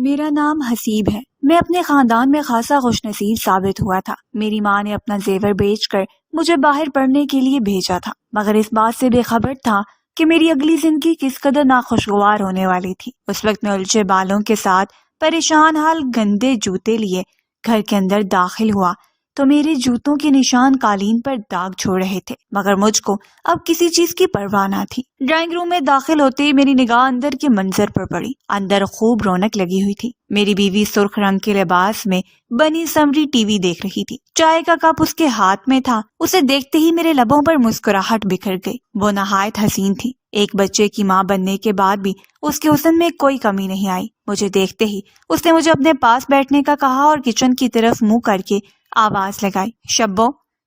میرا نام حسیب ہے۔ میں اپنے خاندان میں خاصا خوش نصیب ثابت ہوا تھا۔ میری ماں نے اپنا زیور بیچ کر مجھے باہر پڑھنے کے لیے بھیجا تھا، مگر اس بات سے بے خبر تھا کہ میری اگلی زندگی کس قدر ناخوشگوار ہونے والی تھی۔ اس وقت میں الجھے بالوں کے ساتھ پریشان حال گندے جوتے لیے گھر کے اندر داخل ہوا تو میرے جوتوں کے نشان قالین پر داغ چھوڑ رہے تھے، مگر مجھ کو اب کسی چیز کی پرواہ نہ تھی۔ ڈرائنگ روم میں داخل ہوتے ہی میری نگاہ اندر کے منظر پر پڑی۔ اندر خوب رونق لگی ہوئی تھی۔ میری بیوی سرخ رنگ کے لباس میں بنی سمری ٹی وی دیکھ رہی تھی۔ چائے کا کپ اس کے ہاتھ میں تھا۔ اسے دیکھتے ہی میرے لبوں پر مسکراہٹ بکھر گئی۔ وہ نہایت حسین تھی۔ ایک بچے کی ماں بننے کے بعد بھی اس کے حسن میں کوئی کمی نہیں آئی۔ مجھے دیکھتے ہی اس نے مجھے اپنے پاس بیٹھنے کا کہا اور کچن کی طرف منہ کر کے آواز لگائی، شبو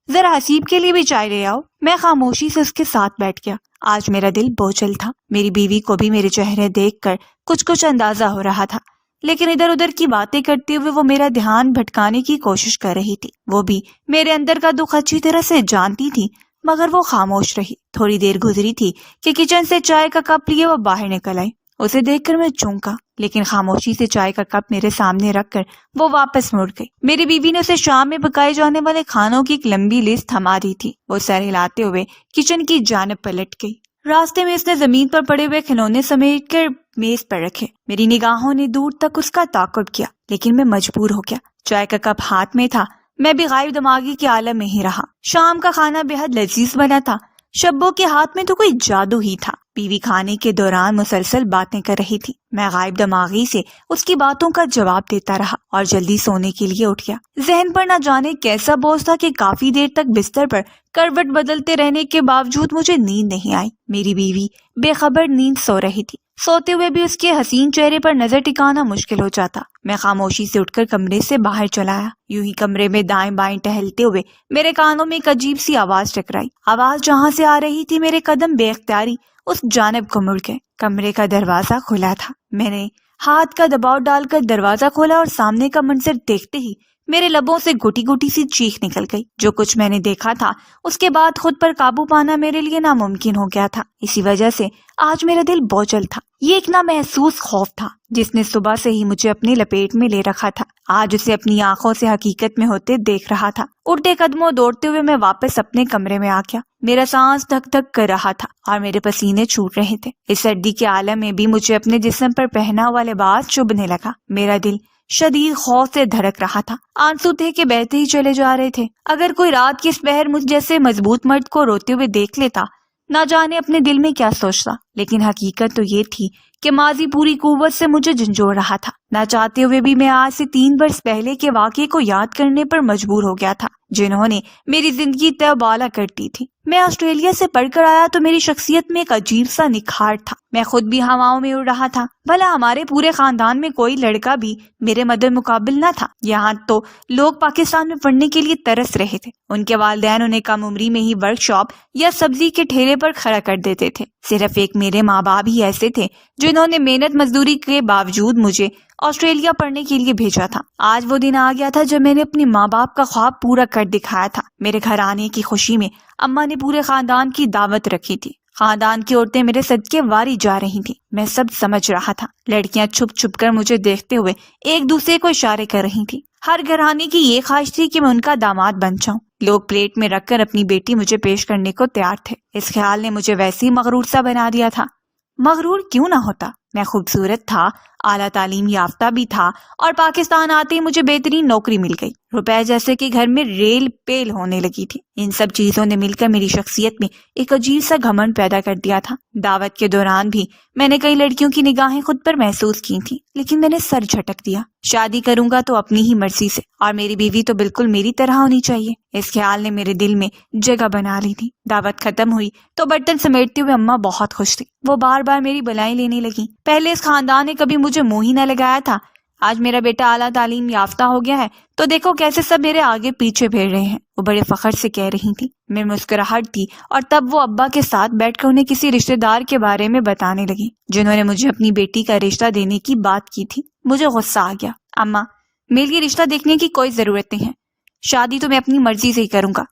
ذرا حسیب کے لیے بھی چائے لے آؤ۔ میں خاموشی سے اس کے ساتھ بیٹھ گیا۔ آج میرا دل بوجھل تھا۔ میری بیوی کو بھی میرے چہرے دیکھ کر کچھ اندازہ ہو رہا تھا، لیکن ادھر ادھر کی باتیں کرتے ہوئے وہ میرا دھیان بھٹکانے کی کوشش کر رہی تھی۔ وہ بھی میرے اندر کا دکھ اچھی طرح سے جانتی تھی، مگر وہ خاموش رہی۔ تھوڑی دیر گزری تھی کہ کچن سے چائے کا کپ لیے وہ باہر نکل آئی۔ اسے دیکھ کر میں چونکا، لیکن خاموشی سے چائے کا کپ میرے سامنے رکھ کر وہ واپس مڑ گئی۔ میری بیوی نے اسے شام میں پکائے جانے والے کھانوں کی ایک لمبی لسٹ تھما دی تھی۔ وہ سر ہلاتے ہوئے کچن کی جانب پلٹ گئی۔ راستے میں اس نے زمین پر پڑے ہوئے کھلونے سمیٹ کر میز پر رکھے۔ میری نگاہوں نے دور تک اس کا تعاقب کیا، لیکن میں مجبور ہو گیا۔ چائے کا کپ ہاتھ میں تھا، میں بھی غائب دماغی کے عالم میں ہی رہا۔ شام کا کھانا بے حد لذیذ بنا تھا۔ شبو کے ہاتھ میں تو کوئی جادو ہی تھا۔ بیوی کھانے کے دوران مسلسل باتیں کر رہی تھی۔ میں غائب دماغی سے اس کی باتوں کا جواب دیتا رہا اور جلدی سونے کے لیے اٹھ گیا۔ ذہن پر نہ جانے کیسا بوجھ تھا کہ کافی دیر تک بستر پر کروٹ بدلتے رہنے کے باوجود مجھے نیند نہیں آئی۔ میری بیوی بے خبر نیند سو رہی تھی۔ سوتے ہوئے بھی اس کے حسین چہرے پر نظر ٹکانا مشکل ہو جاتا۔ میں خاموشی سے اٹھ کر کمرے سے باہر چلا آیا۔ یوں ہی کمرے میں دائیں بائیں ٹہلتے ہوئے میرے کانوں میں ایک عجیب سی آواز ٹکرائی۔ آواز جہاں سے آ رہی تھی میرے قدم بے اختیاری اس جانب کو مڑ گئے۔ کمرے کا دروازہ کھلا تھا۔ میں نے ہاتھ کا دباؤ ڈال کر دروازہ کھولا اور سامنے کا منظر دیکھتے ہی میرے لبوں سے گھٹی گھٹی سی چیخ نکل گئی۔ جو کچھ میں نے دیکھا تھا اس کے بعد خود پر قابو پانا میرے لیے ناممکن ہو گیا تھا۔ اسی وجہ سے آج میرا دل بوجھل تھا۔ یہ ایک نامحسوس خوف تھا جس نے صبح سے ہی مجھے اپنی لپیٹ میں لے رکھا تھا۔ آج اسے اپنی آنکھوں سے حقیقت میں ہوتے دیکھ رہا تھا۔ اٹھتے قدموں دوڑتے ہوئے میں واپس اپنے کمرے میں آ گیا۔ میرا سانس دھک دھک کر رہا تھا اور میرے پسینے چھوٹ رہے تھے۔ اس سردی کے عالم میں بھی مجھے اپنے جسم پر پہنا ہوا لباس چبھنے لگا۔ میرا دل شدید خوف سے دھڑک رہا تھا۔ آنسو تھے کہ بہتے ہی چلے جا رہے تھے۔ اگر کوئی رات کی اس پہر مجھ جیسے مضبوط مرد کو روتے ہوئے دیکھ لیتا، نہ جانے اپنے دل میں کیا سوچتا، لیکن حقیقت تو یہ تھی کہ ماضی پوری قوت سے مجھے جھنجھوڑ رہا تھا۔ نہ چاہتے ہوئے بھی میں آج سے 3 برس پہلے کے واقعے کو یاد کرنے پر مجبور ہو گیا تھا، جنہوں نے میری زندگی تہبالا کر دی تھی۔ میں آسٹریلیا سے پڑھ کر آیا تو میری شخصیت میں ایک عجیب سا نکھار تھا۔ میں خود بھی ہواؤں میں اڑ رہا تھا۔ بھلا ہمارے پورے خاندان میں کوئی لڑکا بھی میرے مد مقابل نہ تھا۔ یہاں تو لوگ پاکستان میں پڑھنے کے لیے ترس رہے تھے۔ ان کے والدین انہیں کم عمری میں ہی ورک شاپ یا سبزی کے ٹھیلے پر کھڑا کر دیتے تھے۔ صرف ایک میرے ماں باپ ہی ایسے تھے جنہوں نے محنت مزدوری کے باوجود مجھے آسٹریلیا پڑھنے کے لیے بھیجا تھا۔ آج وہ دن آ گیا تھا جب میں نے اپنے ماں باپ کا خواب پورا کر دکھایا تھا۔ میرے گھر آنے کی خوشی میں اماں نے پورے خاندان کی دعوت رکھی تھی۔ خاندان کی عورتیں میرے صدقے واری جا رہی تھیں۔ میں سب سمجھ رہا تھا۔ لڑکیاں چھپ چھپ کر مجھے دیکھتے ہوئے ایک دوسرے کو اشارے کر رہی تھی۔ ہر گھرانے کی یہ خواہش تھی کہ میں ان کا داماد بن جاؤں۔ لوگ پلیٹ میں رکھ کر اپنی بیٹی مجھے پیش کرنے کو تیار تھے۔ اس خیال نے مجھے ویسے ہی مغرور سا بنا دیا تھا۔ مغرور کیوں نہ ہوتا؟ میں خوبصورت تھا، اعلیٰ تعلیم یافتہ بھی تھا، اور پاکستان آتے ہی مجھے بہترین نوکری مل گئی۔ روپے جیسے کہ گھر میں ریل پیل ہونے لگی تھی۔ ان سب چیزوں نے مل کر میری شخصیت میں ایک عجیب سا گھمنڈ پیدا کر دیا تھا۔ دعوت کے دوران بھی میں نے کئی لڑکیوں کی نگاہیں خود پر محسوس کی تھیں، لیکن میں نے سر جھٹک دیا۔ شادی کروں گا تو اپنی ہی مرضی سے، اور میری بیوی تو بالکل میری طرح ہونی چاہیے۔ اس خیال نے میرے دل میں جگہ بنا لی تھی۔ دعوت ختم ہوئی تو برتن سمیٹتے ہوئے اماں بہت خوش تھی۔ وہ بار بار میری بلائیں لینے لگیں۔ پہلے اس خاندان نے کبھی مجھے منہ ہی نہ لگایا تھا۔ آج میرا بیٹا اعلیٰ تعلیم یافتہ ہو گیا ہے تو دیکھو کیسے سب میرے آگے پیچھے پھر رہے ہیں، وہ بڑے فخر سے کہہ رہی تھی۔ میں مسکراہٹ تھی اور تب وہ ابا کے ساتھ بیٹھ کر انہیں کسی رشتہ دار کے بارے میں بتانے لگی جنہوں نے مجھے اپنی بیٹی کا رشتہ دینے کی بات کی تھی۔ مجھے غصہ آ گیا۔ اماں، میرے لیے رشتہ دیکھنے کی کوئی ضرورت نہیں ہے، شادی تو میں اپنی مرضی سے ہی کروں گا،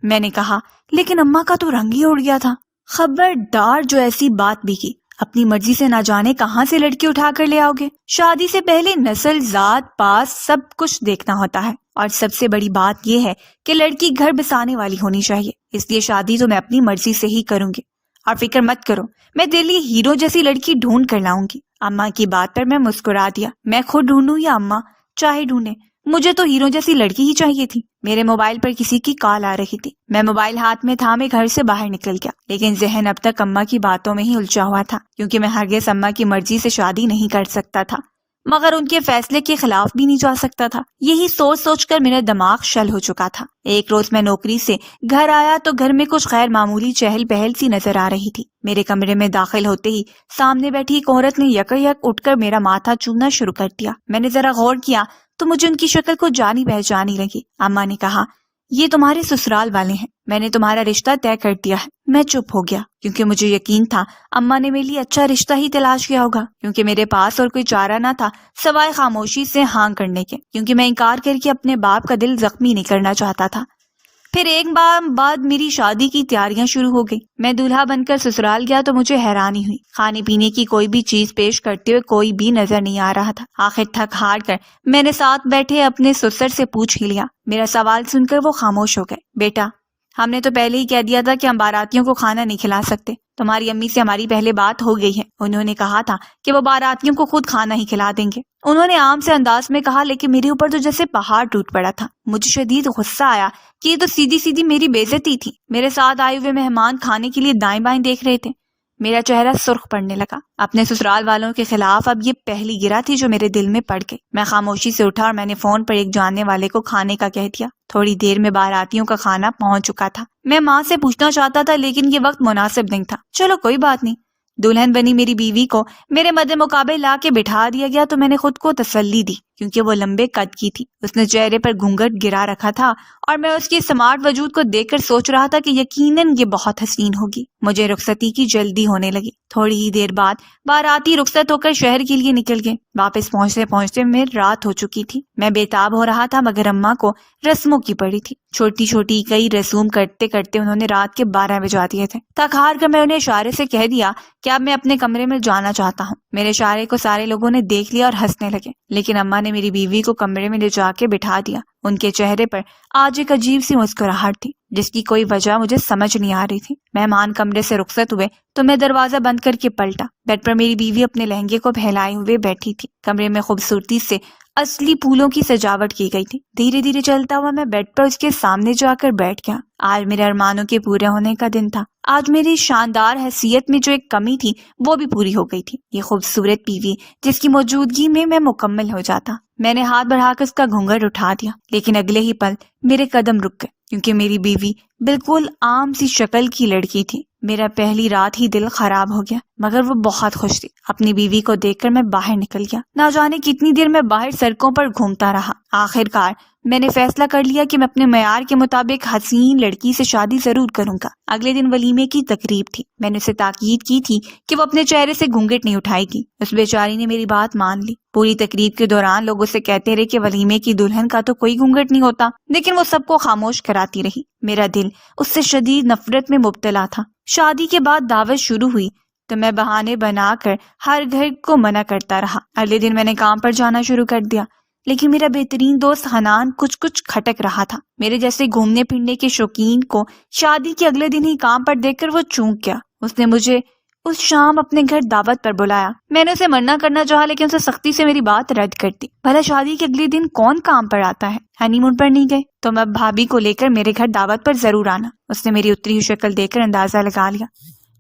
میں نے کہا۔ لیکن اماں کا تو رنگ ہی اڑ گیا تھا۔ خبردار جو ایسی بات بھی کی اپنی مرضی سے نہ جانے کہاں سے لڑکی اٹھا کر لے آؤ گے؟ شادی سے پہلے نسل، ذات، پاس سب کچھ دیکھنا ہوتا ہے، اور سب سے بڑی بات یہ ہے کہ لڑکی گھر بسانے والی ہونی چاہیے۔ اس لیے شادی تو میں اپنی مرضی سے ہی کروں گی، اور فکر مت کرو، میں تیرے لیے ہیرو جیسی لڑکی ڈھونڈ کر لاؤں گی۔ اماں کی بات پر میں مسکرا دیا۔ میں خود ڈھونڈوں یا اماں چاہے ڈھونڈے، مجھے تو ہیرو جیسی لڑکی ہی چاہیے تھی۔ میرے موبائل پر کسی کی کال آ رہی تھی۔ میں موبائل ہاتھ میں تھامے گھر سے باہر نکل گیا، لیکن ذہن اب تک اماں کی باتوں میں ہی الجھا ہوا تھا، کیونکہ میں ہرگز اماں کی مرضی سے شادی نہیں کر سکتا تھا، مگر ان کے فیصلے کے خلاف بھی نہیں جا سکتا تھا۔ یہی سوچ سوچ کر میرا دماغ شل ہو چکا تھا۔ ایک روز میں نوکری سے گھر آیا تو گھر میں کچھ غیر معمولی چہل پہل سی نظر آ رہی تھی۔ میرے کمرے میں داخل ہوتے ہی سامنے بیٹھی ایک عورت نے یک اٹھ کر میرا ماتھا چومنا شروع کر دیا۔ میں نے ذرا غور کیا تو مجھے ان کی شکل کو جانی پہچانی لگی۔ اماں نے کہا، یہ تمہارے سسرال والے ہیں، میں نے تمہارا رشتہ طے کر دیا ہے۔ میں چپ ہو گیا، کیونکہ مجھے یقین تھا اماں نے میرے لیے اچھا رشتہ ہی تلاش کیا ہوگا، کیونکہ میرے پاس اور کوئی چارہ نہ تھا سوائے خاموشی سے ہاں کرنے کے، کیونکہ میں انکار کر کے اپنے باپ کا دل زخمی نہیں کرنا چاہتا تھا۔ پھر ایک بار بعد میری شادی کی تیاریاں شروع ہو گئی۔ میں دولہا بن کر سسرال گیا تو مجھے حیرانی ہوئی، کھانے پینے کی کوئی بھی چیز پیش کرتے ہوئے کوئی بھی نظر نہیں آ رہا تھا۔ آخر تھک ہار کر میں نے ساتھ بیٹھے اپنے سسر سے پوچھ ہی لیا۔ میرا سوال سن کر وہ خاموش ہو گئے۔ بیٹا، ہم نے تو پہلے ہی کہہ دیا تھا کہ ہم باراتیوں کو کھانا نہیں کھلا سکتے۔ تمہاری امی سے ہماری پہلے بات ہو گئی ہے، انہوں نے کہا تھا کہ وہ باراتیوں کو خود کھانا ہی کھلا دیں گے۔ انہوں نے عام سے انداز میں کہا، لیکن میرے اوپر تو جیسے پہاڑ ٹوٹ پڑا تھا۔ مجھے شدید غصہ آیا کہ یہ تو سیدھی سیدھی میری بے عزتی تھی۔ میرے ساتھ آئے ہوئے مہمان کھانے کے لیے دائیں بائیں دیکھ رہے تھے۔ میرا چہرہ سرخ پڑنے لگا۔ اپنے سسرال والوں کے خلاف اب یہ پہلی گرہ تھی جو میرے دل میں پڑ گئی۔ میں خاموشی سے اٹھا اور میں نے فون پر ایک جاننے والے کو کھانے کا کہہ دیا۔ تھوڑی دیر میں باراتیوں کا کھانا پہنچ چکا تھا۔ میں ماں سے پوچھنا چاہتا تھا، لیکن یہ وقت مناسب نہیں تھا۔ چلو کوئی بات نہیں، دلہن بنی میری بیوی کو میرے مد مقابل لا کے بٹھا دیا گیا تو میں نے خود کو تسلی دی، کیونکہ وہ لمبے قد کی تھی۔ اس نے چہرے پر گھونگھٹ گرا رکھا تھا اور میں اس کے سمارٹ وجود کو دیکھ کر سوچ رہا تھا کہ یقیناً یہ بہت حسین ہوگی۔ مجھے رخصتی کی جلدی ہونے لگی۔ تھوڑی ہی دیر بعد باراتی رخصت ہو کر شہر کے لیے نکل گئے۔ واپس پہنچتے پہنچتے میں رات ہو چکی تھی۔ میں بےتاب ہو رہا تھا، مگر اماں کو رسموں کی پڑی تھی۔ چھوٹی چھوٹی کئی رسوم کرتے کرتے انہوں نے رات کے 12 بجا دیے تھے۔ تھک ہار کر میں انہیں اشارے سے کہہ دیا کہ اب میں اپنے کمرے میں جانا چاہتا ہوں۔ میرے اشارے کو سارے لوگوں نے دیکھ لیا اور ہنسنے لگے، لیکن اماں نے میری بیوی کو کمرے میں لے جا کے بٹھا دیا۔ ان کے چہرے پر آج ایک عجیب سی مسکراہٹ تھی، جس کی کوئی وجہ مجھے سمجھ نہیں آ رہی تھی۔ مہمان کمرے سے رخصت ہوئے تو میں دروازہ بند کر کے پلٹا۔ بیڈ پر میری بیوی اپنے لہنگے کو پھیلائے ہوئے بیٹھی تھی۔ کمرے میں خوبصورتی سے اصلی پھولوں کی سجاوٹ کی گئی تھی۔ دھیرے دھیرے چلتا ہوا میں بیڈ پر اس کے سامنے جا کر بیٹھ گیا۔ آج میرے ارمانوں کے پورے ہونے کا دن تھا۔ آج میری شاندار حیثیت میں جو ایک کمی تھی وہ بھی پوری ہو گئی تھی۔ یہ خوبصورت بیوی جس کی موجودگی میں مکمل ہو جاتا۔ میں نے ہاتھ بڑھا کر اس کا گھونگھٹ اٹھا دیا، لیکن اگلے ہی پل میرے قدم رک گئے، کیونکہ میری بیوی بالکل عام سی شکل کی لڑکی تھی۔ میرا پہلی رات ہی دل خراب ہو گیا، مگر وہ بہت خوش تھی۔ اپنی بیوی کو دیکھ کر میں باہر نکل گیا۔ نہ جانے کتنی دیر میں باہر سڑکوں پر گھومتا رہا۔ آخر کار میں نے فیصلہ کر لیا کہ میں اپنے معیار کے مطابق حسین لڑکی سے شادی ضرور کروں گا۔ اگلے دن ولیمے کی تقریب تھی۔ میں نے اسے تاکید کی تھی کہ وہ اپنے چہرے سے گھونگھٹ نہیں اٹھائے گی۔ اس بیچاری نے میری بات مان لی۔ پوری تقریب کے دوران لوگ اسے کہتے رہے کہ ولیمے کی دلہن کا تو کوئی گھونگھٹ نہیں ہوتا، لیکن وہ سب کو خاموش کراتی رہی۔ میرا دل اس سے شدید نفرت میں مبتلا تھا۔ شادی کے بعد دعوت شروع ہوئی تو میں بہانے بنا کر ہر گھر کو منع کرتا رہا۔ اگلے دن میں نے کام پر جانا شروع کر دیا، لیکن میرا بہترین دوست حنان کچھ کھٹک رہا تھا۔ میرے جیسے گھومنے پھرنے کے شوقین کو شادی کے اگلے دن ہی کام پر دیکھ کر وہ چونک گیا۔ اس نے مجھے اس شام اپنے گھر دعوت پر بلایا۔ میں نے اسے منع کرنا چاہا، لیکن اسے سختی سے میری بات رد کر دی۔ بھلا شادی کے اگلے دن کون کام پر آتا ہے؟ ہنی مون پر نہیں گئے تو میں بھابھی کو لے کر میرے گھر دعوت پر ضرور آنا۔ اس نے میری اتری ہوئی شکل دیکھ کر اندازہ لگا لیا۔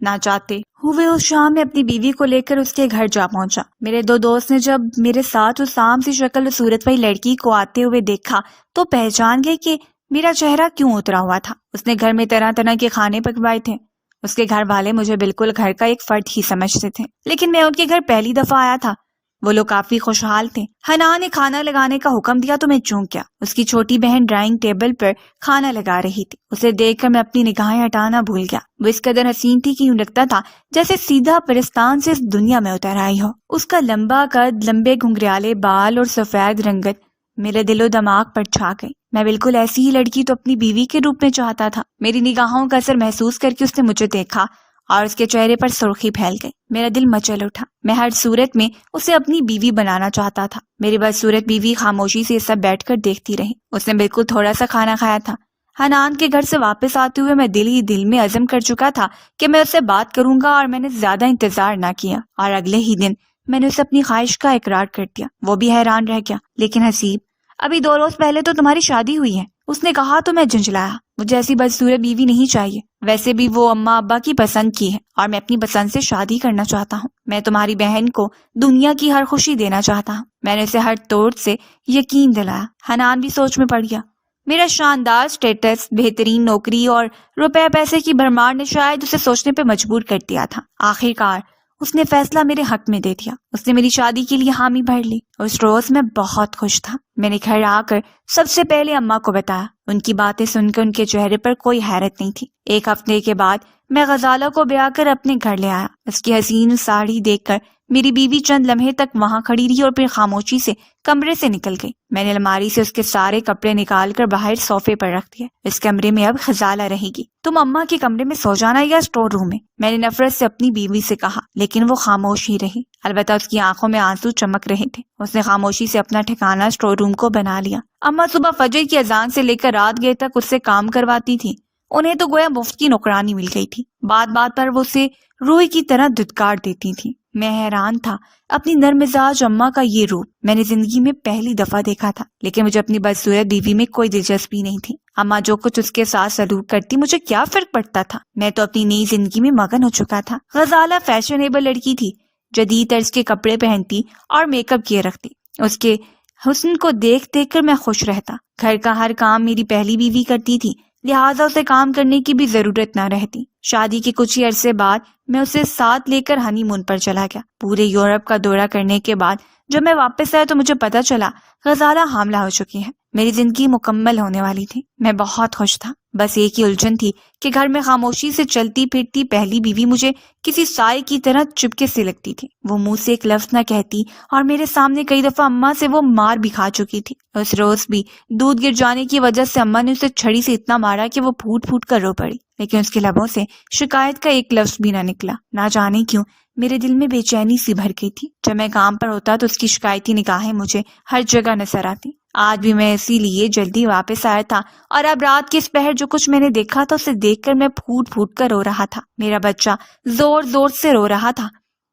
نہ چاہتے ہوئے اس شام میں اپنی بیوی کو لے کر اس کے گھر جا پہنچا۔ میرے دو دوست نے جب میرے ساتھ اس عام سی شکل و صورت والی لڑکی کو آتے ہوئے دیکھا تو پہچان گئے کہ میرا چہرہ کیوں اترا ہوا تھا۔ اس نے گھر میں طرح طرح کے کھانے پکوائے تھے۔ اس کے گھر والے مجھے بالکل گھر کا ایک فرد ہی سمجھتے تھے، لیکن میں ان کے گھر پہلی دفعہ آیا تھا۔ وہ لوگ کافی خوشحال تھے۔ حنا نے کھانا لگانے کا حکم دیا تو میں چونک گیا۔ اس کی چھوٹی بہن ڈرائنگ ٹیبل پر کھانا لگا رہی تھی۔ اسے دیکھ کر میں اپنی نگاہیں ہٹانا بھول گیا۔ وہ اس قدر حسین تھی کہ یوں لگتا تھا جیسے سیدھا پرستان سے اس دنیا میں اتر آئی ہو۔ اس کا لمبا قد، لمبے گھنگریالے بال اور سفید رنگت میرے دل و دماغ پر چھا گئی۔ میں بالکل ایسی ہی لڑکی تو اپنی بیوی کے روپ میں چاہتا تھا۔ میری نگاہوں کا اثر محسوس کر کے اس نے مجھے دیکھا اور اس کے چہرے پر سرخی پھیل گئی۔ میرا دل مچل اٹھا۔ میں ہر صورت میں اسے اپنی بیوی بنانا چاہتا تھا۔ میری بدصورت بیوی خاموشی سے سب بیٹھ کر دیکھتی رہی۔ اس نے بالکل تھوڑا سا کھانا کھایا تھا۔ حنان کے گھر سے واپس آتے ہوئے میں دل ہی دل میں عزم کر چکا تھا کہ میں اس سے بات کروں گا، اور میں نے زیادہ انتظار نہ کیا اور اگلے ہی دن میں نے اسے اپنی خواہش کا اقرار کر دیا۔ وہ بھی حیران رہ گیا۔ لیکن حسیب، ابھی 2 روز پہلے تو تمہاری شادی ہوئی ہے، اس نے کہا تو میں جھنجھلایا۔ مجھے ایسی بدصورت بیوی نہیں چاہیے، ویسے بھی وہ اماں ابا کی پسند کی ہے اور میں اپنی پسند سے شادی کرنا چاہتا ہوں۔ میں تمہاری بہن کو دنیا کی ہر خوشی دینا چاہتا ہوں۔ میں نے اسے ہر طور سے یقین دلایا۔ حنان بھی سوچ میں پڑ گیا۔ میرا شاندار سٹیٹس، بہترین نوکری اور روپے پیسے کی بھرمار نے شاید اسے سوچنے پہ مجبور کر دیا تھا۔ آخر کار اس نے فیصلہ میرے حق میں دے دیا۔ اس نے میری شادی کے لیے حامی بھر لی۔ اس روز میں بہت خوش تھا۔ میں نے گھر آ کر سب سے پہلے اماں کو بتایا۔ ان کی باتیں سن کر ان کے چہرے پر کوئی حیرت نہیں تھی۔ 1 ہفتے کے بعد میں غزالہ کو بیاہ کر اپنے گھر لے آیا۔ اس کی حسین ساڑی دیکھ کر میری بیوی چند لمحے تک وہاں کھڑی رہی اور پھر خاموشی سے کمرے سے نکل گئی۔ میں نے الماری سے اس کے سارے کپڑے نکال کر باہر صوفے پر رکھ دیے۔ اس کمرے میں اب غزالہ رہے گی۔ تم اماں کے کمرے میں سو جانا یا اسٹور روم میں نے نفرت سے اپنی بیوی سے کہا، لیکن وہ خاموش ہی رہی۔ البتہ اس کی آنکھوں میں آنسو چمک رہے تھے۔ اس نے خاموشی سے اپنا ٹھکانہ اسٹور روم کو بنا لیا۔ اماں صبح فجر کی اذان سے لے کر رات گئے تک اس سے کام کرواتی تھی۔ انہیں تو گویا مفت کی نوکرانی مل گئی تھی۔ بات بات پر وہ اسے روئی کی طرح دھتکار دیتی تھی۔ میں حیران تھا اپنی نرم مزاج اماں کا یہ روپ میں نے زندگی میں پہلی دفعہ دیکھا تھا، لیکن مجھے اپنی بدصورت بیوی میں کوئی دلچسپی نہیں تھی۔ اماں جو کچھ اس کے ساتھ سلوک کرتی مجھے کیا فرق پڑتا تھا؟ میں تو اپنی نئی زندگی میں مگن ہو چکا تھا۔ غزالہ فیشنیبل لڑکی تھی، جدید طرز کے کپڑے پہنتی اور میک اپ کیے رکھتی۔ اس کے حسن کو دیکھ دیکھ کر میں خوش رہتا۔ گھر کا ہر کام میری پہلی بیوی کرتی تھی، لہٰذا اسے کام کرنے کی بھی ضرورت نہ رہتی۔ شادی کے کچھ ہی عرصے بعد میں اسے ساتھ لے کر ہنی مون پر چلا گیا۔ پورے یورپ کا دورہ کرنے کے بعد جب میں واپس آیا تو مجھے پتا چلا غزالہ حاملہ ہو چکی ہے۔ میری زندگی مکمل ہونے والی تھی۔ میں بہت خوش تھا۔ بس ایک ہی الجھن تھی کہ گھر میں خاموشی سے چلتی پھرتی پہلی بیوی مجھے کسی سائے کی طرح چپکے سے لگتی تھی۔ وہ منہ سے ایک لفظ نہ کہتی اور میرے سامنے کئی دفعہ اماں سے وہ مار بھی کھا چکی تھی۔ اس روز بھی دودھ گر جانے کی وجہ سے اماں نے اسے چھڑی سے اتنا مارا کہ وہ پھوٹ پھوٹ کر رو پڑی، لیکن اس کے لبوں سے شکایت کا ایک لفظ بھی نہ نکلا۔ نہ جانے کیوں میرے دل میں بے چینی سی بھر گئی تھی۔ جب میں کام پر ہوتا تو اس کی شکایتی نگاہیں مجھے ہر جگہ نظر آتی۔ آج بھی میں اسی لیے جلدی واپس آیا تھا، اور اب رات کے اس پہر جو کچھ میں نے دیکھا تھا اسے دیکھ کر میں پھوٹ پھوٹ کر رو رہا تھا۔ میرا بچہ زور زور سے رو رہا تھا۔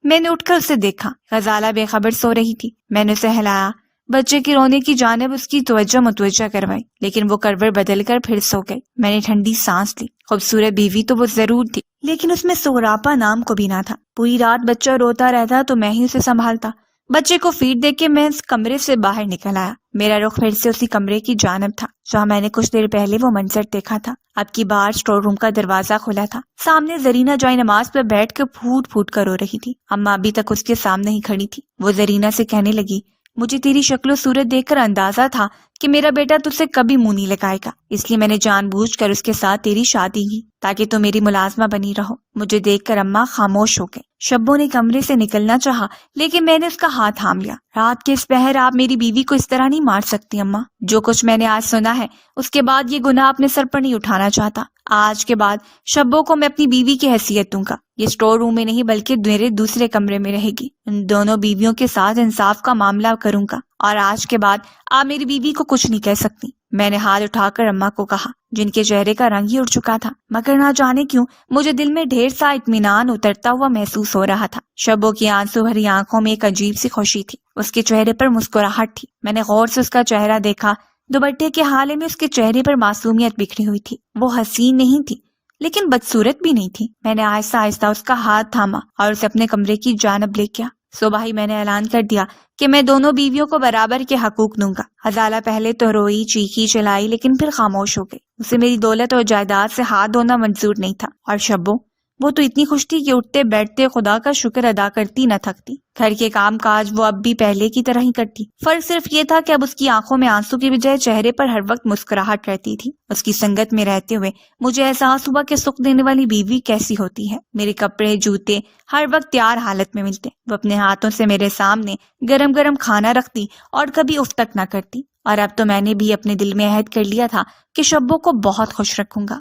میں نے اٹھ کر اسے دیکھا۔ غزالہ بے خبر سو رہی تھی۔ میں نے اسے ہلایا، بچے کے رونے کی جانب اس کی توجہ متوجہ کروائی، لیکن وہ کروٹ بدل کر پھر سو گئی۔ میں نے ٹھنڈی سانس لی۔ خوبصورت بیوی تو وہ ضرور تھی، لیکن اس میں سغراپا نام کو بھی نہ تھا۔ پوری رات بچہ روتا رہتا تو میں ہی اسے سنبھالتا۔ بچے کو فیڈ دے کے میں اس کمرے سے باہر نکل آیا۔ میرا رخ پھر سے اسی کمرے کی جانب تھا جہاں میں نے کچھ دیر پہلے وہ منظر دیکھا تھا۔ اب کی بار اسٹور روم کا دروازہ کھلا تھا۔ سامنے زرینہ جائے نماز پر بیٹھ کر پھوٹ پھوٹ کر رو رہی تھی۔ اماں ابھی تک اس کے سامنے ہی کھڑی تھی۔ وہ زرینہ سے کہنے لگی، مجھے تیری شکل و صورت دیکھ کر اندازہ تھا کہ میرا بیٹا تجھ سے کبھی منہ نہیں لگائے گا، اس لیے میں نے جان بوجھ کر اس کے ساتھ تیری شادی کی تاکہ تو میری ملازمہ بنی رہو۔ مجھے دیکھ کر اماں خاموش ہو گئے۔ شبو نے کمرے سے نکلنا چاہا، لیکن میں نے اس کا ہاتھ تھام لیا۔ رات کے اس پہر آپ میری بیوی کو اس طرح نہیں مار سکتی اماں۔ جو کچھ میں نے آج سنا ہے اس کے بعد یہ گناہ اپنے سر پر نہیں اٹھانا چاہتا۔ آج کے بعد شبو کو میں اپنی بیوی کی حیثیت دوں گا۔ یہ اسٹور روم میں نہیں بلکہ میرے دوسرے کمرے میں رہے گی۔ ان دونوں بیویوں کے ساتھ انصاف کا معاملہ کروں گا، اور آج کے بعد آپ میری بیوی کو کچھ نہیں کہہ سکتی۔ میں نے ہاتھ اٹھا کر اماں کو کہا، جن کے چہرے کا رنگ ہی اڑ چکا تھا، مگر نہ جانے کیوں مجھے دل میں ڈھیر سا اطمینان اترتا ہوا محسوس ہو رہا تھا۔ شبو کی آنسو بھری آنکھوں میں ایک عجیب سی خوشی تھی۔ اس کے چہرے پر مسکراہٹ تھی۔ میں نے غور سے اس کا چہرہ دیکھا۔ دوپٹے کے حالے میں اس کے چہرے پر معصومیت بکھری ہوئی تھی۔ وہ حسین نہیں تھی لیکن بدصورت بھی نہیں تھی۔ میں نے آہستہ آہستہ اس کا ہاتھ تھاما اور اسے اپنے کمرے کی جانب لے گیا۔ صبح ہی میں نے اعلان کر دیا کہ میں دونوں بیویوں کو برابر کے حقوق دوں گا۔ غزالہ پہلے تو روئی، چیخی، چلائی، لیکن پھر خاموش ہو گئی۔ اسے میری دولت اور جائیداد سے ہاتھ دھونا منظور نہیں تھا۔ اور شبو، وہ تو اتنی خوش تھی کہ اٹھتے بیٹھتے خدا کا شکر ادا کرتی نہ تھکتی۔ گھر کے کام کاج وہ اب بھی پہلے کی طرح ہی کرتی۔ فرق صرف یہ تھا کہ اب اس کی آنکھوں میں آنسو کی بجائے چہرے پر ہر وقت مسکراہٹ رہتی تھی۔ اس کی سنگت میں رہتے ہوئے مجھے احساس ہوا کہ سکھ دینے والی بیوی کیسی ہوتی ہے۔ میرے کپڑے، جوتے ہر وقت تیار حالت میں ملتے۔ وہ اپنے ہاتھوں سے میرے سامنے گرم گرم کھانا رکھتی اور کبھی اف تک نہ کرتی۔ اور اب تو میں نے بھی اپنے دل میں عہد کر لیا تھا کہ شبو کو بہت خوش رکھوں گا۔